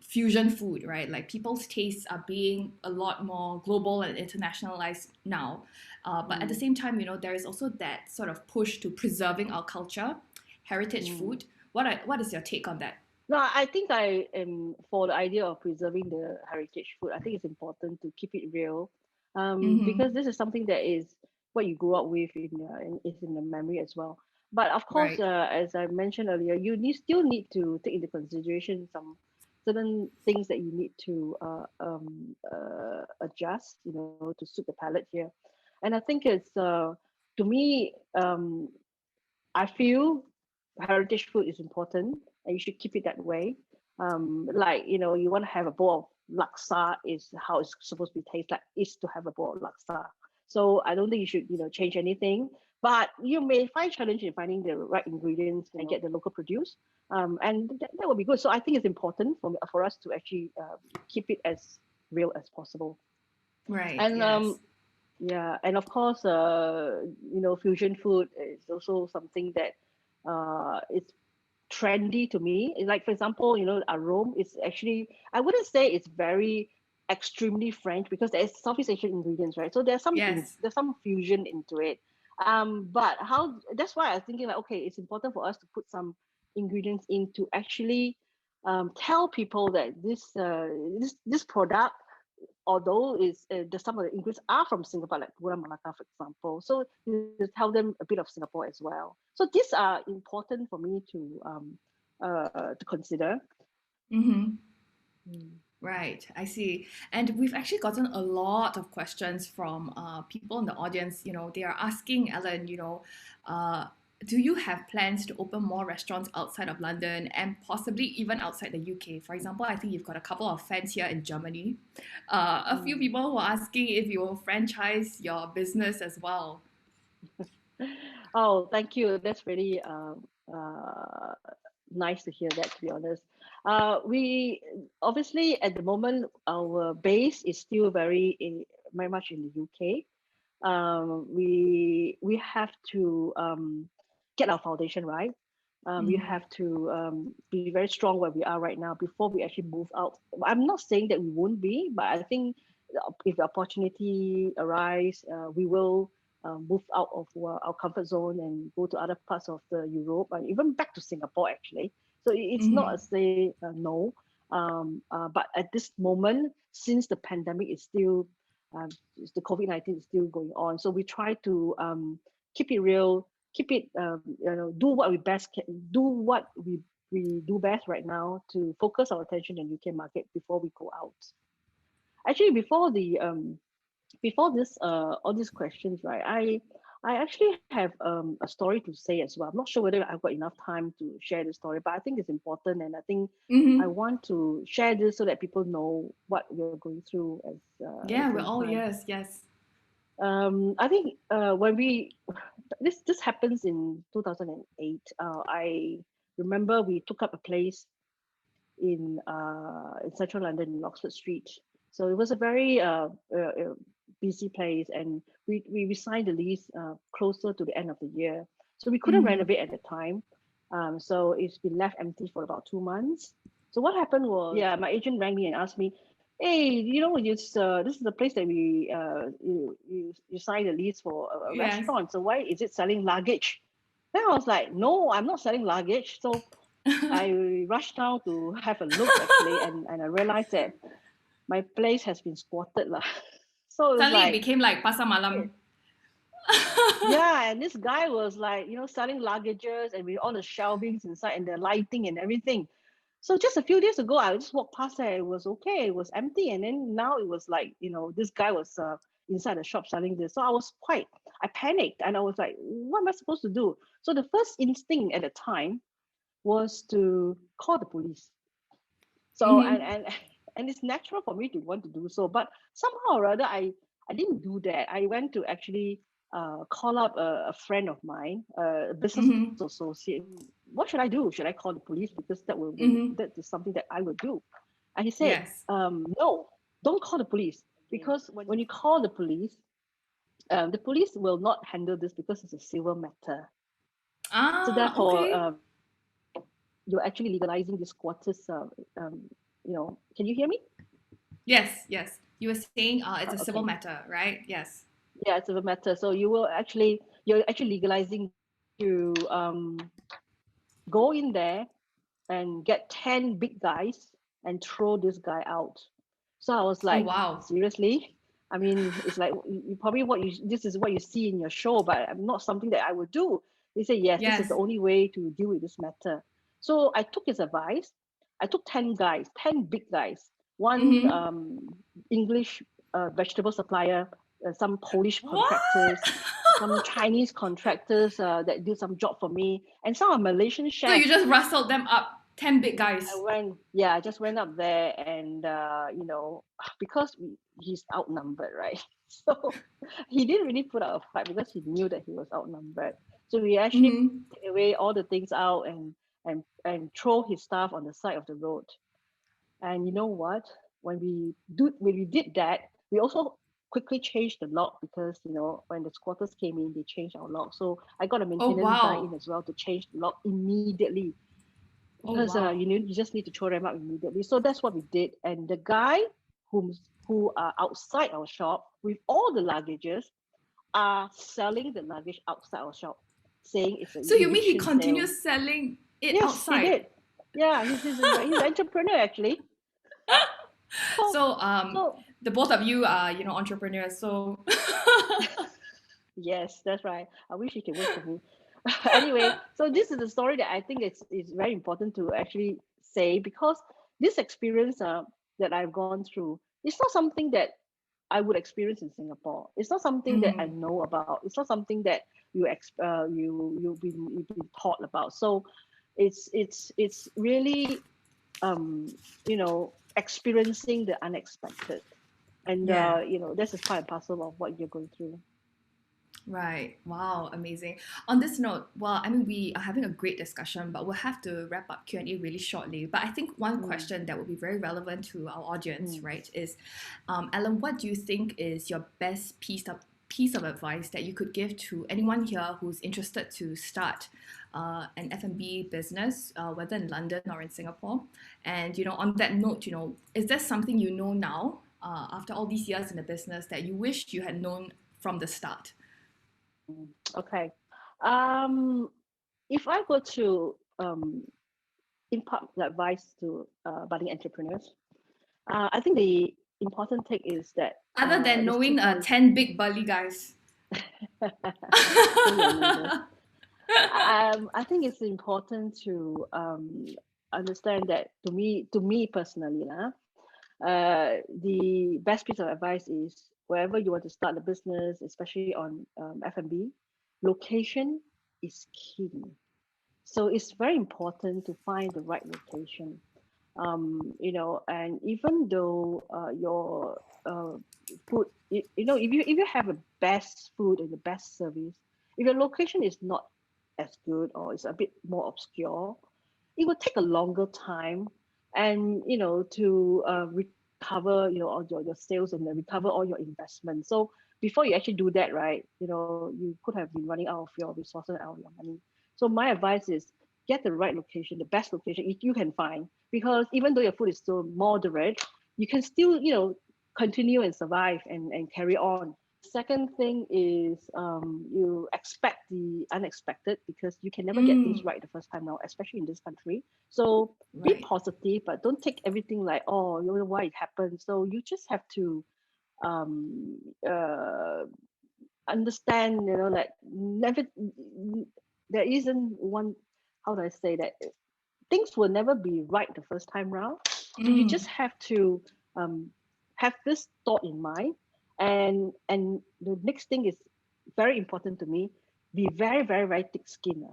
fusion food, right? Like people's tastes are being a lot more global and internationalized now. But at the Mm, same time, there is also that sort of push to preserving our culture, heritage mm. food. What is your take on that? No, I think I am for the idea of preserving the heritage food. I think it's important to keep it real, because Mm-hmm. this is something that is what you grew up with is in the memory as well. But of course, Right. as I mentioned earlier, still need to take into consideration some certain things that you need to adjust, to suit the palate here. And I think it's to me, I feel heritage food is important and you should keep it that way. Like, you want to have a bowl of laksa is how it's supposed to be taste like is to have a bowl of laksa. So I don't think you should, change anything. But you may find challenge in finding the right ingredients and get the local produce. And that would be good. So I think it's important for us to actually keep it as real as possible. Right. And Yes. yeah, and of course, fusion food is also something that it's trendy to me. Like for example, Arome is actually I wouldn't say it's very extremely French because there's Southeast Asian ingredients, right? So Yes. there's some fusion into it. But how that's why I was thinking like, okay, it's important for us to put some ingredients in to actually tell people that this product, although some of the ingredients are from Singapore, like Gula Melaka, for example. So you tell them a bit of Singapore as well. So these are important for me to consider. Mm-hmm. Mm. Right, I see. And we've actually gotten a lot of questions from people in the audience. They are asking Ellen, uh, do you have plans to open more restaurants outside of London and possibly even outside the UK? For example, I think you've got a couple of fans here in Germany. A few Mm. people were asking if you will franchise your business as well. Oh, thank you. That's really uh, nice to hear that, to be honest. We obviously at the moment our base is still very much in the UK. We have to get our foundation right. We Mm-hmm. have to be very strong where we are right now before we actually move out. I'm not saying that we won't be, but I think if the opportunity arise, we will move out of our comfort zone and go to other parts of the Europe and even back to Singapore actually. So it's not Mm-hmm. a say no. But at this moment, since the pandemic is still, um, the COVID-19 is still going on, so we try to keep it real, keep it, do what we best can, do what we do best right now to focus our attention in UK market before we go out. Actually, before this all these questions, right, I actually have a story to say as well. I'm not sure whether I've got enough time to share this story, but I think it's important, and I think I Mm-hmm. want to share this so that people know what we're going through as at the Yeah, we're same all time. yes, yes. I think when we this happens in 2008. I remember we took up a place in central London, in Oxford Street. So it was a very busy place, and we signed the lease closer to the end of the year. So we couldn't Mm-hmm. renovate at the time. So it's been left empty for about 2 months. So what happened was, yeah, my agent rang me and asked me, "Hey, this is the place that you signed a lease for a Yes. restaurant. So why is it selling luggage?" Then I was like, "No, I'm not selling luggage." So I rushed down to have a look actually, and I realized that my place has been squatted lah. So it was Suddenly it like, became like pasar eh, malam. yeah, and this guy was like, selling luggages and with all the shelvings inside and the lighting and everything. So just a few days ago, I just walked past there. It was okay. It was empty, and then now it was like, this guy was inside the shop selling this. So I panicked, and I was like, what am I supposed to do? So the first instinct at the time was to call the police. So and Mm-hmm. and and it's natural for me to want to do so, but somehow or other I didn't do that. I went to actually call up a friend of mine, a business Mm-hmm. associate. What should I do? Should I call the police, because Mm-hmm. that is something that I would do? And he said, Yes. no, don't call the police, because when you call the police will not handle this because it's a civil matter. So Ah, therefore, okay. you're actually legalizing this quarters. Can you hear me? Yes, yes. You were saying it's a civil Okay. matter, right? Yes. Yeah, it's a matter. So you're actually legalizing to go in there and get 10 big guys and throw this guy out. So I was Oh, like, wow. seriously? I mean, it's like you probably this is what you see in your show, but I'm not something that I would do. They say, yes, this is the Yes. only way to deal with this matter. So I took his advice. I took 10 guys, 10 big guys, one Mm-hmm. English vegetable supplier, some Polish What? contractors, some Chinese contractors that did some job for me, and some are Malaysian So you chefs. just rustled them up, 10 big guys. I just went up there, and because he's outnumbered, right? So he didn't really put up a fight because he knew that he was outnumbered. So we actually Mm-hmm. take away all the things out, and throw his stuff on the side of the road. And you know what? When we did that, we also quickly changed the lock, because when the squatters came in, they changed our lock. So I got a Oh, maintenance guy in wow. as well to change the lock immediately, Oh, because wow. you just need to throw them out immediately. So that's what we did. And the guy who are outside our shop with all the luggages are selling the luggage outside our shop, saying it's an So you mean he eviction sale. continues selling it Yes, he outside? did. Yeah, he's an entrepreneur actually. So So so the both of you are, entrepreneurs. So yes, that's right. I wish he could work for me. Anyway, so this is the story that I think it's very important to actually say, because this experience that I've gone through, it's not something that I would experience in Singapore. It's not something that I mm, know about. It's not something that you've been taught about. So it's really experiencing the unexpected, and yeah. this is part and parcel of what you're going through. Right. Wow. Amazing. On this note, well, I mean, we are having a great discussion, but we'll have to wrap up Q&A really shortly. But I think one Mm, question that will be very relevant to our audience, mm. right, is, Alan, what do you think is your best piece of advice that you could give to anyone here who's interested to start an F&B business, whether in London or in Singapore? And, on that note, is there something you know now, after all these years in the business, that you wished you had known from the start? Okay. Um, if I were to impart the advice to budding entrepreneurs. I think the important take is that Other than there's two knowing points. 10 big burly guys. Know your neighbors. I think it's important to understand that to me personally, the best piece of advice is wherever you want to start a business, especially on F&B, location is key. So it's very important to find the right location. And even though your food, if you have the best food and the best service, if your location is not as good or it's a bit more obscure, it will take a longer time, and to recover all your sales and then recover all your investments. So before you actually do that, right, you could have been running out of your resources and out of your money. So my advice is get the right location, the best location if you can find, because even though your food is still moderate, you can still continue and survive and carry on. Second thing is you expect the unexpected, because you can never get things Mm, right the first time now, especially in this country. So be right. positive, but don't take everything like, oh, you know why it happened. So you just have to um, uh, understand, like never, there isn't one, how do I say that? Things will never be right the first time round. So you just Mm, have to um, have this thought in mind. And the next thing is very important to me: be very, very, very thick skinned,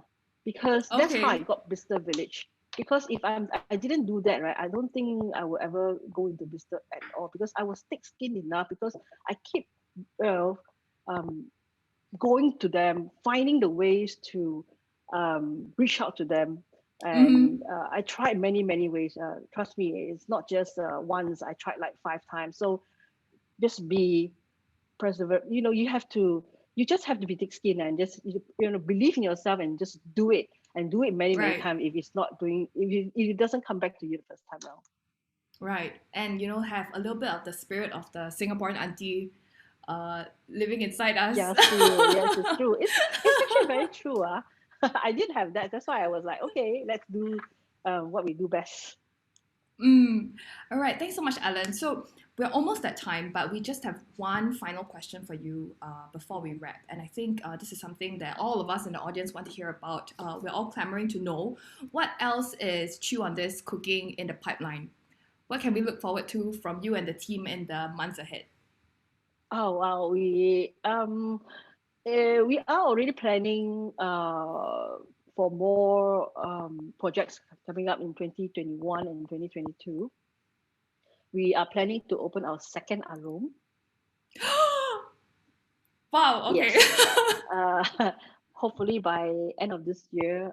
because that's how I okay. got Bicester Village. Because if I didn't do that, right, I don't think I will ever go into Bicester at all, because I was thick skinned enough, because I keep uh, um, going to them, finding the ways to reach out to them. And Mm-hmm. I tried many, many ways. Trust me, it's not just once. I tried like 5 times. So just be perseverant. You just have to be thick skinned and just, believe in yourself and just do it, and do it many, many Right. times. If it's not doing, if it doesn't come back to you the first time around. Right. And have a little bit of the spirit of the Singaporean auntie living inside us. Yeah, still, yes, it's true. It's actually very true. I did have that. That's why I was like, okay, let's do what we do best. Mm. All right. Thanks so much, Alan. So we're almost at time, but we just have one final question for you before we wrap. And I think this is something that all of us in the audience want to hear about. We're all clamoring to know what else is Chew on This cooking in the pipeline. What can we look forward to from you and the team in the months ahead? Oh wow, we are already planning for more projects coming up in 2021 and 2022. We are planning to open our second Arome. Wow. Okay. Yes. Uh, hopefully by end of this year.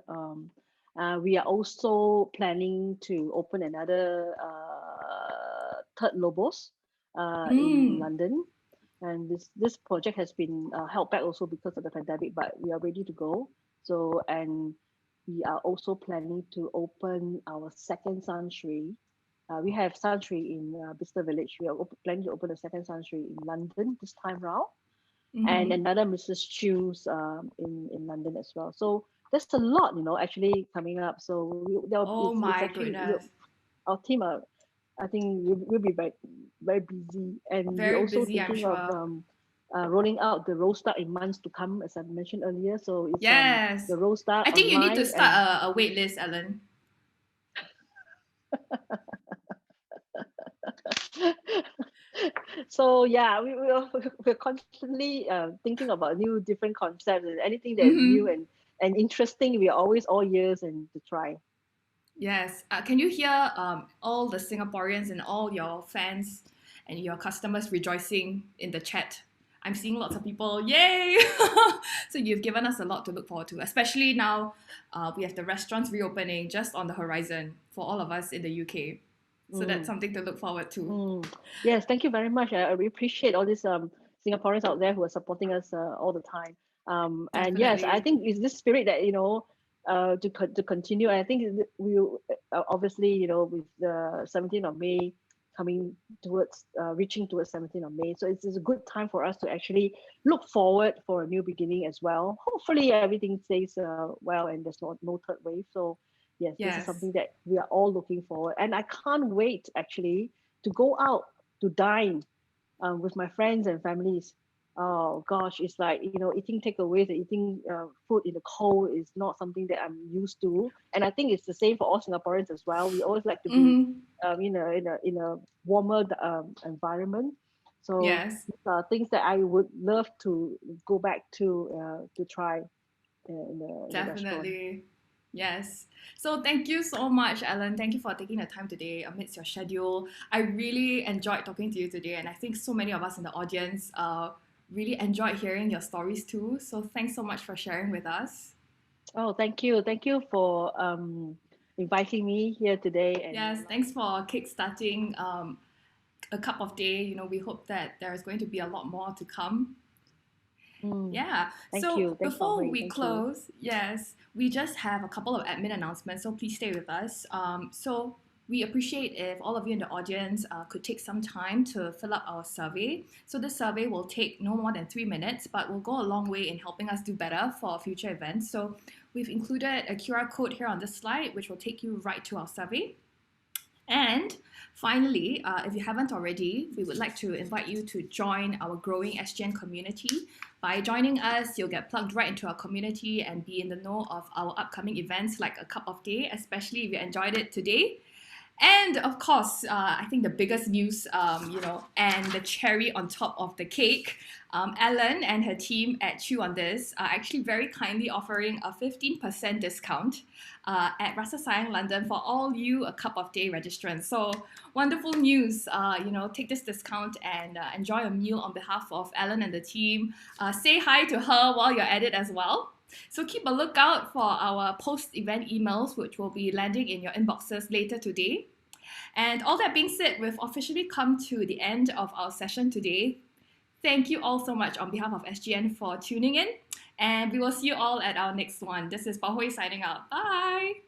We are also planning to open another third Lobos in mm. London. And this project has been held back also because of the pandemic, but we are ready to go. So, and we are also planning to open our second Shan Shui. We have Shan Shui in Bicester Village. We are planning to open a second Shan Shui in London this time round, and Mm-hmm. another Mrs. Chew's in London as well. So there's a lot, actually coming up. So Oh it's my actually, goodness. our team are, I think we'll be very, very busy, and we're Very also busy, I'm thinking of sure. rolling out the roast duck in months to come, as I mentioned earlier. So it's Yes. the roast duck I think you need to online, start and a wait list, Ellen. so yeah, we're constantly thinking about new different concepts, and anything that is new Mm-hmm. and interesting. We are always all ears and to try. Yes. Can you hear all the Singaporeans and all your fans and your customers rejoicing in the chat? I'm seeing lots of people. Yay! So you've given us a lot to look forward to, especially now we have the restaurants reopening just on the horizon for all of us in the UK. So that's Mm. something to look forward to. Yes, thank you very much. I really appreciate all these Singaporeans out there who are supporting us all the time. And yes, I Definitely. think it's this spirit that to continue. I think we obviously, with the 17th of May coming towards reaching towards 17th of May, so it's a good time for us to actually look forward for a new beginning as well. Hopefully everything stays well and there's no third wave. So yes, this is Yes. something that we are all looking forward. And I can't wait actually to go out to dine with my friends and families. Oh gosh, it's like, eating takeaways and eating food in the cold is not something that I'm used to. And I think it's the same for all Singaporeans as well. We always like to be, Mm-hmm. in a warmer environment. So Yes. these are things that I would love to go back to try in the restaurant. Definitely. Yes. So thank you so much, Ellen. Thank you for taking the time today amidst your schedule. I really enjoyed talking to you today, and I think so many of us in the audience really enjoyed hearing your stories too. So thanks so much for sharing with us. Oh, thank you for inviting me here today. And Yes, thanks for kickstarting a cup of day. We hope that there is going to be a lot more to come. Yeah. thank So you, thanks, Bao before Hui. we Thank you. close, yes, we just have a couple of admin announcements. So please stay with us. So we appreciate if all of you in the audience could take some time to fill up our survey. So this survey will take no more than 3 minutes, but will go a long way in helping us do better for future events. So we've included a QR code here on this slide, which will take you right to our survey. And finally, if you haven't already, we would like to invite you to join our growing SGN community. By joining us, you'll get plugged right into our community and be in the know of our upcoming events like a Cup of Teh, especially if you enjoyed it today. And of course, I think the biggest news, and the cherry on top of the cake, Ellen and her team at Chew on This are actually very kindly offering a 15% discount at Rasa Sayang London for all you a Cup of Teh registrants. So wonderful news. Take this discount and enjoy a meal on behalf of Ellen and the team. Say hi to her while you're at it as well. So keep a lookout for our post-event emails, which will be landing in your inboxes later today. And all that being said, we've officially come to the end of our session today. Thank you all so much on behalf of SGN for tuning in, and we will see you all at our next one. This is Bao Hui signing out. Bye!